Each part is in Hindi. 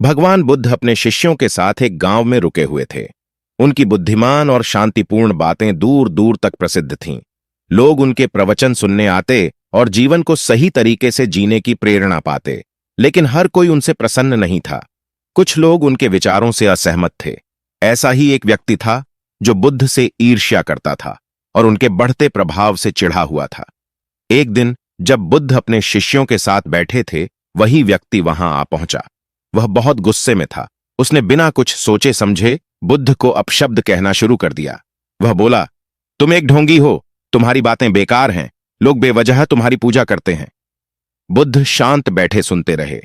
भगवान बुद्ध अपने शिष्यों के साथ एक गांव में रुके हुए थे। उनकी बुद्धिमान और शांतिपूर्ण बातें दूर दूर तक प्रसिद्ध थीं। लोग उनके प्रवचन सुनने आते और जीवन को सही तरीके से जीने की प्रेरणा पाते, लेकिन हर कोई उनसे प्रसन्न नहीं था। कुछ लोग उनके विचारों से असहमत थे। ऐसा ही एक व्यक्ति था जो बुद्ध से ईर्ष्या करता था और उनके बढ़ते प्रभाव से चिढ़ा हुआ था। एक दिन जब बुद्ध अपने शिष्यों के साथ बैठे थे, वही व्यक्ति वहां आ पहुंचा। वह बहुत गुस्से में था। उसने बिना कुछ सोचे समझे बुद्ध को अपशब्द कहना शुरू कर दिया। वह बोला, तुम एक ढोंगी हो, तुम्हारी बातें बेकार हैं, लोग बेवजह तुम्हारी पूजा करते हैं। बुद्ध शांत बैठे सुनते रहे।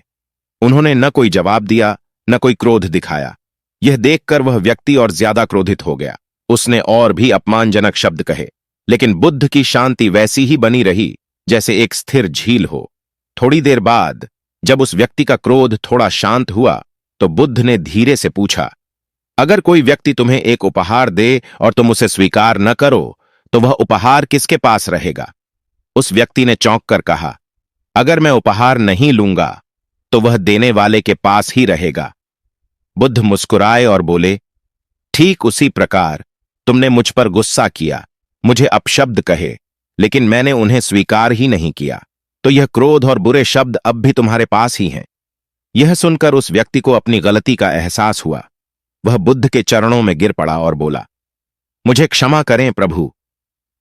उन्होंने न कोई जवाब दिया, न कोई क्रोध दिखाया। यह देखकर वह व्यक्ति और ज्यादा क्रोधित हो गया। उसने और भी अपमानजनक शब्द कहे, लेकिन बुद्ध की शांति वैसी ही बनी रही जैसे एक स्थिर झील हो। थोड़ी देर बाद जब उस व्यक्ति का क्रोध थोड़ा शांत हुआ तो बुद्ध ने धीरे से पूछा, अगर कोई व्यक्ति तुम्हें एक उपहार दे और तुम उसे स्वीकार न करो तो वह उपहार किसके पास रहेगा? उस व्यक्ति ने चौंक कर कहा, अगर मैं उपहार नहीं लूंगा तो वह देने वाले के पास ही रहेगा। बुद्ध मुस्कुराए और बोले, ठीक उसी प्रकार तुमने मुझ पर गुस्सा किया, मुझे अपशब्द कहे, लेकिन मैंने उन्हें स्वीकार ही नहीं किया, तो यह क्रोध और बुरे शब्द अब भी तुम्हारे पास ही हैं। यह सुनकर उस व्यक्ति को अपनी गलती का एहसास हुआ। वह बुद्ध के चरणों में गिर पड़ा और बोला, मुझे क्षमा करें प्रभु,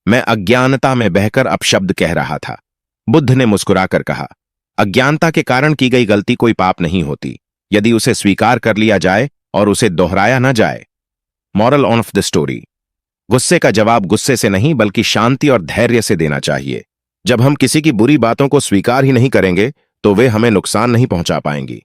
मैं अज्ञानता में बहकर अपशब्द कह रहा था। बुद्ध ने मुस्कुराकर कहा, अज्ञानता के कारण की गई गलती कोई पाप नहीं होती, यदि उसे स्वीकार कर लिया जाए और उसे दोहराया न जाए। मॉरल ऑफ द स्टोरी, गुस्से का जवाब गुस्से से नहीं बल्कि शांति और धैर्य से देना चाहिए। जब हम किसी की बुरी बातों को स्वीकार ही नहीं करेंगे तो वे हमें नुकसान नहीं पहुंचा पाएंगी।